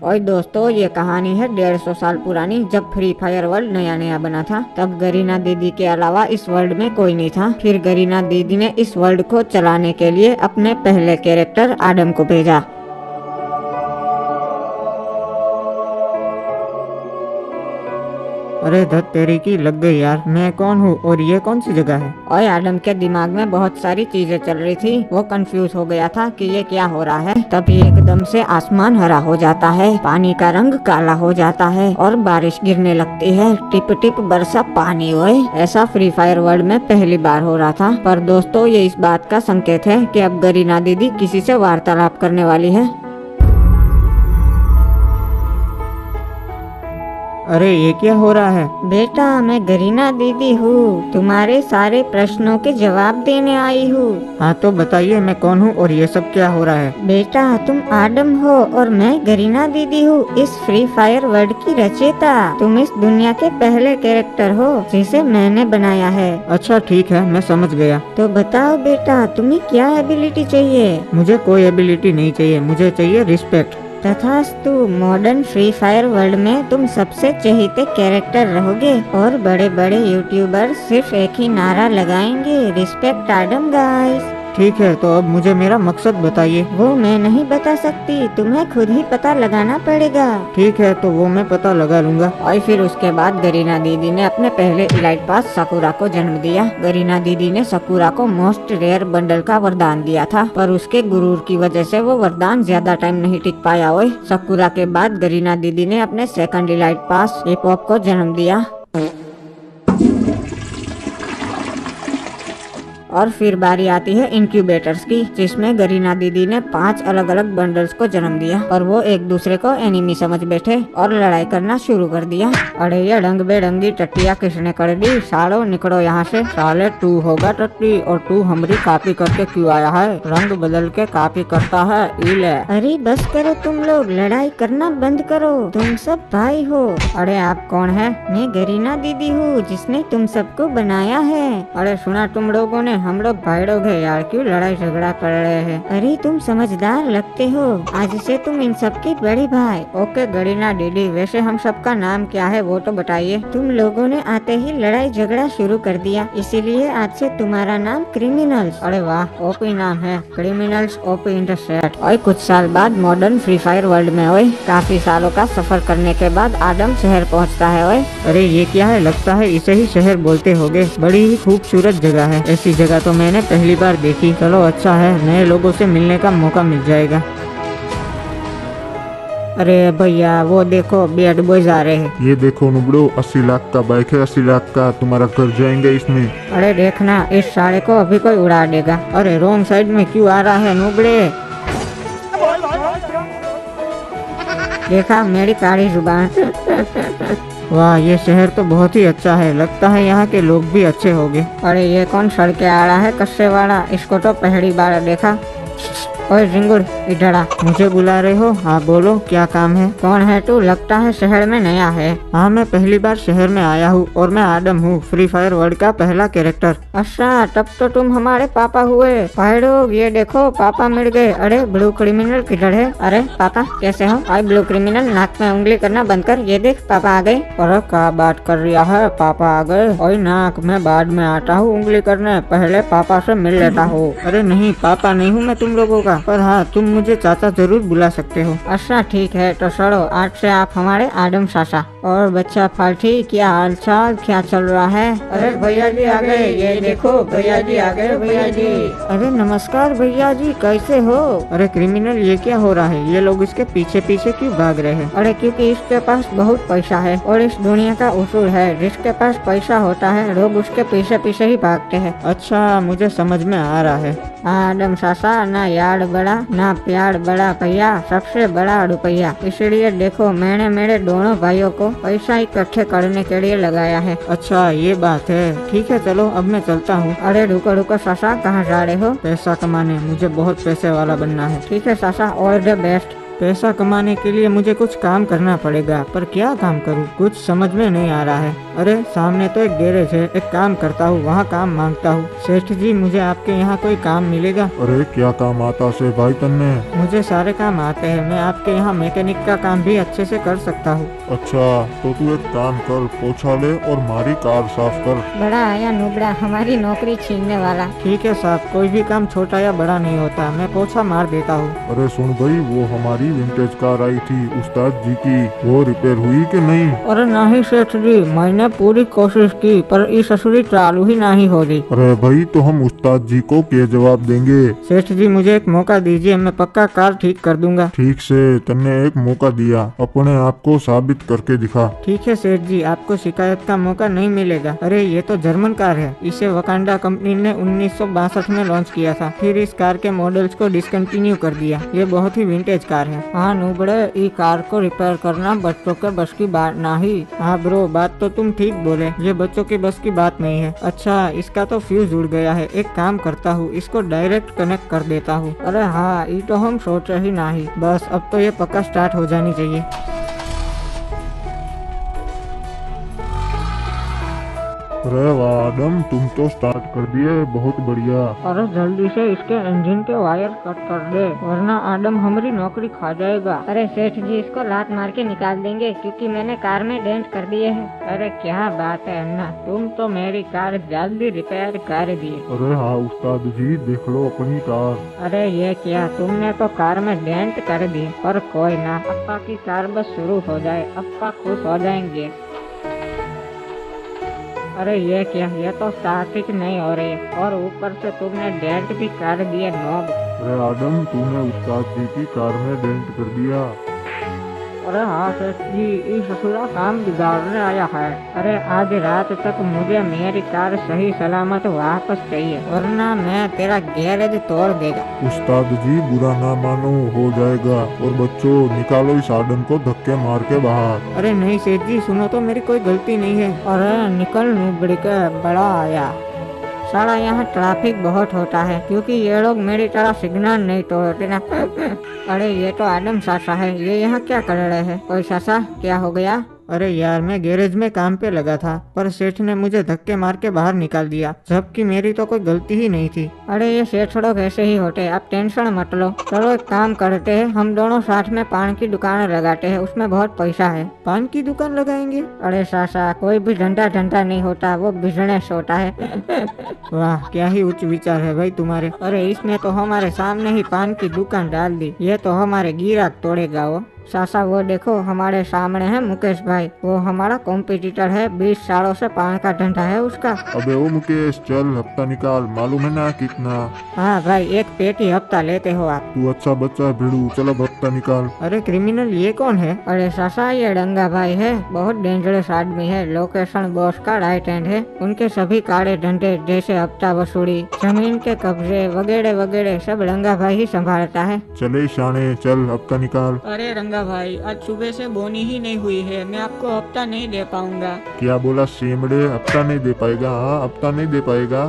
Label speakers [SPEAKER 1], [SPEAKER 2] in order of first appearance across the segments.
[SPEAKER 1] और दोस्तों ये कहानी है 150 साल पुरानी। जब फ्री फायर वर्ल्ड नया नया बना था तब गरीना दीदी के अलावा इस वर्ल्ड में कोई नहीं था। फिर गरीना दीदी ने इस वर्ल्ड को चलाने के लिए अपने पहले कैरेक्टर आडम को भेजा।
[SPEAKER 2] अरे धत तेरी की लग गई यार, मैं कौन हूँ और ये कौन सी जगह है।
[SPEAKER 1] और आडम के दिमाग में बहुत सारी चीजें चल रही थी। वो कंफ्यूज हो गया था कि ये क्या हो रहा है। तभी एकदम से आसमान हरा हो जाता है, पानी का रंग काला हो जाता है और बारिश गिरने लगती है। टिप टिप बरसा पानी ओए। ऐसा फ्री फायर वर्ल्ड में पहली बार हो रहा था। पर दोस्तों ये इस बात का संकेत है कि अब गरीना दीदी किसी से वार्तालाप करने वाली है।
[SPEAKER 2] अरे ये क्या हो रहा है।
[SPEAKER 1] बेटा मैं गरीना दीदी हूँ, तुम्हारे सारे प्रश्नों के जवाब देने आई हूँ।
[SPEAKER 2] हाँ तो बताइए मैं कौन हूँ और ये सब क्या हो रहा है।
[SPEAKER 1] बेटा तुम आडम हो और मैं गरीना दीदी हूँ, इस फ्री फायर वर्ल्ड की रचयिता। तुम इस दुनिया के पहले कैरेक्टर हो जिसे मैंने बनाया है।
[SPEAKER 2] अच्छा ठीक है, मैं समझ गया।
[SPEAKER 1] तो बताओ बेटा तुम्हें क्या एबिलिटी चाहिए।
[SPEAKER 2] मुझे कोई एबिलिटी नहीं चाहिए, मुझे चाहिए रिस्पेक्ट।
[SPEAKER 1] तथास्तु, मॉडर्न फ्री फायर वर्ल्ड में तुम सबसे चहेते कैरेक्टर रहोगे और बड़े बड़े यूट्यूबर सिर्फ एक ही नारा लगाएंगे, रिस्पेक्ट आडम गाइस।
[SPEAKER 2] ठीक है, तो अब मुझे मेरा मकसद बताइए।
[SPEAKER 1] वो मैं नहीं बता सकती, तुम्हें खुद ही पता लगाना पड़ेगा।
[SPEAKER 2] ठीक है, तो वो मैं पता लगा लूंगा।
[SPEAKER 1] और फिर उसके बाद गरीना दीदी ने अपने पहले इलाइट पास साकुरा को जन्म दिया। गरीना दीदी ने साकुरा को मोस्ट रेयर बंडल का वरदान दिया था, पर उसके गुरूर की वजह से वो वरदान ज्यादा टाइम नहीं टिक पाया। ओए साकुरा के बाद गरीना दीदी ने अपने सेकंड इलाइट पास हिप-हॉप को जन्म दिया। और फिर बारी आती है इंक्यूबेटर्स की, जिसमें गरीना दीदी ने 5 अलग अलग बंडल्स को जन्म दिया और वो एक दूसरे को एनिमी समझ बैठे और लड़ाई करना शुरू कर दिया। अरे ये रंग बेरंगी टट्टिया किसने कर दी, सालो निकलो यहाँ से। साले तू होगा टट्टी और तू हमारी कॉपी करके क्यों आया है, रंग बदल के कॉपी करता है इले। अरे बस करो तुम लोग, लड़ाई करना बंद करो, तुम सब भाई हो। अरे आप कौन है। मैं गरीना दीदी हूँ जिसने तुम सबको बनाया है। अरे सुना तुम लोगों ने, हम लोग भाई लोग हैं यार, क्यों लड़ाई झगड़ा कर रहे हैं। अरे तुम समझदार लगते हो, आज से तुम इन सबके बड़े भाई। ओके गरीना दीदी, वैसे हम सबका नाम क्या है वो तो बताइए। तुम लोगों ने आते ही लड़ाई झगड़ा शुरू कर दिया, इसीलिए आज से तुम्हारा नाम क्रिमिनल्स। अरे वाह, ओपी नाम है, criminals OP in the set. और कुछ साल बाद मॉडर्न फ्री फायर वर्ल्ड में ओए काफी सालों का सफर करने के बाद आडम शहर पहुँचता है। ओए
[SPEAKER 2] अरे ये क्या है, लगता है इसे ही शहर बोलते होगे। बड़ी ही खूबसूरत जगह है, ऐसी जगह तो मैंने पहली बार देखी। चलो अच्छा है, नए लोगों से मिलने का मौका मिल जाएगा।
[SPEAKER 1] अरे भैया वो देखो बैड बॉयज आ रहे हैं।
[SPEAKER 3] ये देखो नुबड़ो, 80 लाख का बाइक है, 80 लाख का, तुम्हारा कर जाएंगे इसमें।
[SPEAKER 1] अरे देखना इस साले को अभी कोई उड़ा देगा। अरे रॉन्ग साइड में क्यों आ रहा है नुबड़े। देखा मेरी काली जुबान।
[SPEAKER 2] वाह, ये शहर तो बहुत ही अच्छा है, लगता है यहाँ के लोग भी अच्छे होंगे।
[SPEAKER 1] अरे ये कौन सड़के आ रहा है कस्से वाला, इसको तो पहली बार देखा। ओए जिंगुर इधर आ।
[SPEAKER 2] मुझे बुला रहे हो। हाँ बोलो, क्या काम है।
[SPEAKER 1] कौन है तू, लगता है शहर में नया है।
[SPEAKER 2] हाँ मैं पहली बार शहर में आया हूँ और मैं आडम हूँ, फ्री फायर वर्ल्ड का पहला कैरेक्टर।
[SPEAKER 1] अच्छा तब तो तुम हमारे पापा हुए। भाई लोग ये देखो पापा मिल गए। अरे ब्लू क्रिमिनल किधर है। अरे पापा कैसे हो। आई ब्लू क्रिमिनल, नाक में उंगली करना बंद कर, ये देख पापा आ गए।
[SPEAKER 2] अरे क्या बात कर रहा है, पापा आ गए। और नाक में बाद में आता हूँ उंगली करने, पहले पापा से मिल लेता हूँ। अरे नहीं, पापा नहीं हूँ मैं तुम लोगों का, पर हाँ तुम मुझे चाचा जरूर बुला सकते हो।
[SPEAKER 1] अच्छा ठीक है, तो चलो आज से आप हमारे आडम चाचा। और बच्चा फाल्टी, क्या हाल चाल, क्या चल रहा है।
[SPEAKER 2] अरे भैया जी आ गए, ये देखो भैया जी आ गए। भैया जी
[SPEAKER 1] अरे नमस्कार भैया जी, कैसे हो।
[SPEAKER 2] अरे क्रिमिनल ये क्या हो रहा है, ये लोग इसके पीछे पीछे क्यों भाग रहे हैं।
[SPEAKER 1] अरे क्योंकि इसके पास बहुत पैसा है और इस दुनिया का उसूल है, जिसके पास पैसा होता है लोग उसके पीछे पीछे ही भागते हैं।
[SPEAKER 2] अच्छा मुझे समझ में आ रहा है।
[SPEAKER 1] आडम चाचा ना यार बड़ा ना प्यार बड़ा भैया, सबसे बड़ा रुपया। इसलिए देखो मैंने मेरे दोनों भाइयों को पैसा इकट्ठे करने के लिए लगाया है।
[SPEAKER 2] अच्छा ये बात है, ठीक है चलो अब मैं चलता हूँ।
[SPEAKER 1] अरे रुको रुको चाचा, कहाँ जा रहे हो।
[SPEAKER 2] पैसा कमाने, मुझे बहुत पैसे वाला बनना है।
[SPEAKER 1] ठीक है चाचा, ऑल द बेस्ट।
[SPEAKER 2] पैसा कमाने के लिए मुझे कुछ काम करना पड़ेगा, पर क्या काम करूँ कुछ समझ में नहीं आ रहा है। अरे सामने तो एक गैरेज है, एक काम करता हूँ, वहाँ काम मांगता हूँ। सेठ जी मुझे आपके यहाँ कोई काम मिलेगा?
[SPEAKER 3] अरे क्या काम आता से भाई तन्ने?
[SPEAKER 2] मुझे सारे काम आते हैं, मैं आपके यहाँ मैकेनिक का काम भी अच्छे से कर सकता हूँ।
[SPEAKER 3] अच्छा तो तू एक काम कर, पोछा ले और हमारी कार साफ कर।
[SPEAKER 1] बड़ा आया नुबड़ा, हमारी नौकरी छीनने वाला।
[SPEAKER 2] ठीक है साहब, कोई भी काम छोटा या बड़ा नहीं होता, मैं पोछा मार देता हूँ।
[SPEAKER 3] अरे सुन भाई, वो हमारी विंटेज कार आई थी उस्ताद जी की, वो रिपेयर हुई कि नहीं?
[SPEAKER 2] अरे नहीं सेठ जी, मैंने पूरी कोशिश की पर इस ससुरी चालू ही नहीं हो रही।
[SPEAKER 3] अरे भाई तो हम उस्ताद जी को क्या जवाब देंगे?
[SPEAKER 2] सेठ जी मुझे एक मौका दीजिए, मैं पक्का कार ठीक कर दूंगा।
[SPEAKER 3] ठीक से, तन्ने एक मौका दिया, अपने आप को साबित करके दिखा।
[SPEAKER 2] ठीक है सेठ जी, आपको शिकायत का मौका नहीं मिलेगा। अरे ये तो जर्मन कार है, इसे वकांडा कंपनी ने 1962 में लॉन्च किया था, फिर इस कार के मॉडल्स को डिसकंटिन्यू कर दिया। ये बहुत ही विंटेज कार है। हाँ नुबड़े, ई कार को रिपेयर करना बच्चों के बस की बात नहीं। हाँ ब्रो, बात तो तुम ठीक बोले, ये बच्चों की बस की बात नहीं है। अच्छा इसका तो फ्यूज उड़ गया है, एक काम करता हूँ, इसको डायरेक्ट कनेक्ट कर देता हूँ। अरे हाँ, ये तो हम सोचे ही नहीं। बस अब तो ये पक्का स्टार्ट हो जानी चाहिए।
[SPEAKER 3] अरे वाह आदम, तुम तो स्टार्ट कर दिए, बहुत बढ़िया।
[SPEAKER 2] अरे जल्दी से इसके इंजन के वायर कट कर दे, वरना आदम हमारी नौकरी खा जाएगा।
[SPEAKER 1] अरे सेठ जी इसको लात मार के निकाल देंगे, क्योंकि मैंने कार में डेंट कर दिए हैं।
[SPEAKER 2] अरे क्या बात है अन्ना, तुम तो मेरी कार जल्दी रिपेयर कर दी।
[SPEAKER 3] अरे हाँ उस्ताद जी, देख लो अपनी कार।
[SPEAKER 2] अरे ये क्या, तुमने तो कार में डेंट कर दी, पर कोई ना, अप्पा की कार बस शुरू हो जाए, अप्पा खुश हो जाएंगे। अरे ये क्या, ये तो स्टार्ट ही नहीं हो रही है, और ऊपर से तुमने डेंट भी कर दिया नॉब।
[SPEAKER 3] अरे आदम, तूने उस्ताद जी की कार में डेंट कर दिया।
[SPEAKER 2] अरे हाँ सेठ जी, इस ससुरा काम बिगाड़ने आया है। अरे आज रात तक मुझे मेरी कार सही सलामत वापस चाहिए, वरना मैं तेरा गैरेज तोड़ देगा।
[SPEAKER 3] उस्ताद जी बुरा ना मानो, हो जाएगा। और बच्चों निकालो इस आदम को धक्के मार के बाहर।
[SPEAKER 2] अरे नहीं सेठ जी, सुनो तो, मेरी कोई गलती नहीं है। अरे निकल नुबड़ी के, बड़ा आया। साला यहाँ ट्रैफिक बहुत होता है, क्योंकि ये लोग मेरी तरह सिग्नल नहीं तोड़ते ना। अरे ये तो आदम सासा है, ये यहाँ क्या कर रहे हैं? कोई सासा, क्या हो गया? अरे यार, मैं गैरेज में काम पे लगा था, पर सेठ ने मुझे धक्के मार के बाहर निकाल दिया, जबकि मेरी तो कोई गलती ही नहीं थी। अरे ये सेठ लोग ऐसे ही होते, आप टेंशन मत लो। चलो एक काम करते हैं, हम दोनों साथ में पान की दुकान लगाते हैं, उसमें बहुत पैसा है। पान की दुकान लगाएंगे? अरे सासा, कोई भी धंधा नहीं होता, वो बिजनेस होता है। वाह, क्या ही उच्च विचार है भाई तुम्हारे। अरे इसने तो हमारे सामने ही पान की दुकान डाल दी, ये तो हमारे गिराक तोड़ेगा वो। सासा वो देखो, हमारे सामने है मुकेश भाई, वो हमारा कॉम्पिटिटर है, 20 सालों से पान का धंधा है उसका।
[SPEAKER 3] अबे ओ मुकेश, चल हफ्ता निकाल, मालूम है ना कितना?
[SPEAKER 2] हाँ भाई, एक पेटी हफ्ता लेते हो आप।
[SPEAKER 3] तू अच्छा बच्चा है भिड़ू, चल अब हफ्ता निकाल।
[SPEAKER 2] अरे क्रिमिनल, ये कौन है? अरे सासा, ये डंगा भाई है, बहुत डेंजरस आदमी है, लोकेशन बॉस का राइट हैंड है। उनके सभी काले धंधे जैसे हफ्ता वसूली, जमीन के कब्जे वगैरह वगैरह सब रंगा भाई ही संभालता है।
[SPEAKER 3] चले शाने, चल हफ्ता निकाल।
[SPEAKER 2] अरे रंगा भाई, आज सुबह से बोनी ही नहीं हुई है, मैं आपको हफ्ता नहीं दे पाऊंगा।
[SPEAKER 3] क्या बोला सेमड़े, हफ्ता नहीं दे पाएगा? हाँ हफ्ता नहीं दे पाएगा,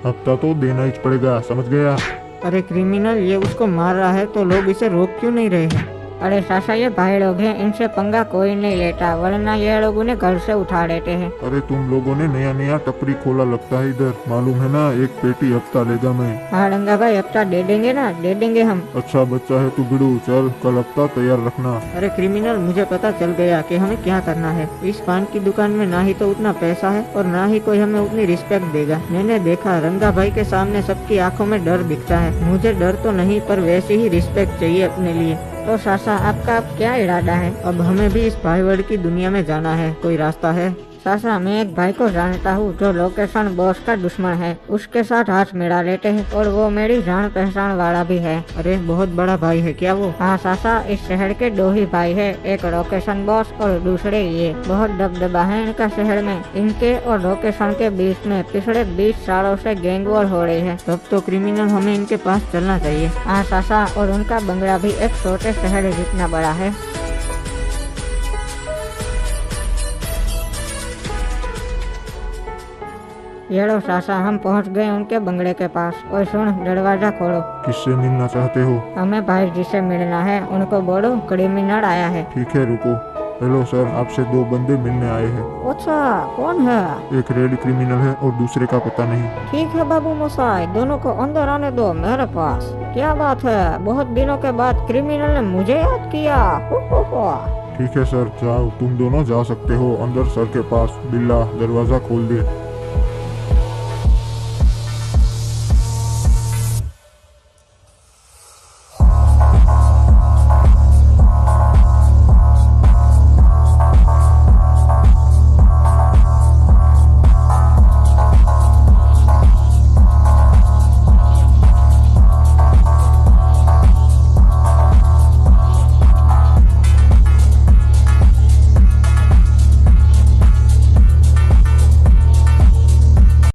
[SPEAKER 3] हफ्ता तो देना ही पड़ेगा, समझ गया?
[SPEAKER 2] अरे क्रिमिनल, ये उसको मार रहा है तो लोग इसे रोक क्यों नहीं रहे हैं? अरे सासा, ये भाई लोग हैं, इनसे पंगा कोई नहीं लेता, वरना ये लोग उन्हें घर से उठा लेते हैं।
[SPEAKER 3] अरे तुम लोगों ने नया नया टपरी खोला लगता है इधर, मालूम है ना, एक पेटी हफ्ता लेगा मैं।
[SPEAKER 2] हाँ रंगा भाई, हफ्ता दे देंगे ना, दे देंगे हम।
[SPEAKER 3] अच्छा बच्चा है तू बिड़ू, चल कल हफ्ता तैयार रखना।
[SPEAKER 2] अरे क्रिमिनल, मुझे पता चल गया कि हमें क्या करना है। इस पान की दुकान में ना ही तो उतना पैसा है और ना ही कोई हमें उतनी रिस्पेक्ट देगा। मैंने देखा, रंगा भाई के सामने सबकी आंखों में डर दिखता है, मुझे डर तो नहीं, पर वैसी ही रिस्पेक्ट चाहिए अपने लिए। तो सासा, आपका अब क्या इरादा है? अब हमें भी इस भाईवड़ की दुनिया में जाना है, कोई रास्ता है? सासा, मैं एक भाई को जानता हूँ जो लोकेशन बॉस का दुश्मन है, उसके साथ हाथ मिला लेते हैं, और वो मेरी जान पहचान वाला भी है। अरे बहुत बड़ा भाई है क्या वो? हाँ सासा, इस शहर के 2 ही भाई है, एक लोकेशन बॉस और दूसरे ये। बहुत दबदबा है इनका शहर में, इनके और लोकेशन के बीच में पिछले 20 सालों से गैंग वॉर हो रही है। तब तो क्रिमिनल, हमें इनके पास चलना चाहिए। हाँ सासा, और उनका बंगला भी एक छोटे शहर जितना बड़ा है।
[SPEAKER 1] ये लो चाचा, हम पहुंच गए उनके बंगले के पास। ओए सुन, दरवाजा खोलो।
[SPEAKER 3] किससे मिलना चाहते हो?
[SPEAKER 1] हमें भाई जी से मिलना है, उनको बोलो क्रिमिनल आया है।
[SPEAKER 3] ठीक है रुको। हेलो सर, आपसे 2 बंदे मिलने आए हैं।
[SPEAKER 1] अच्छा, कौन है?
[SPEAKER 3] एक रेड क्रिमिनल है और दूसरे का पता नहीं।
[SPEAKER 1] ठीक है बाबू मोसाई, दोनों को अंदर आने दो मेरे पास। क्या बात है, बहुत दिनों के बाद क्रिमिनल ने मुझे याद किया। हो।
[SPEAKER 3] ठीक है सर, जाओ, तुम दोनों जा सकते हो अंदर। सर के पास बिल्ला, दरवाजा खोल दे।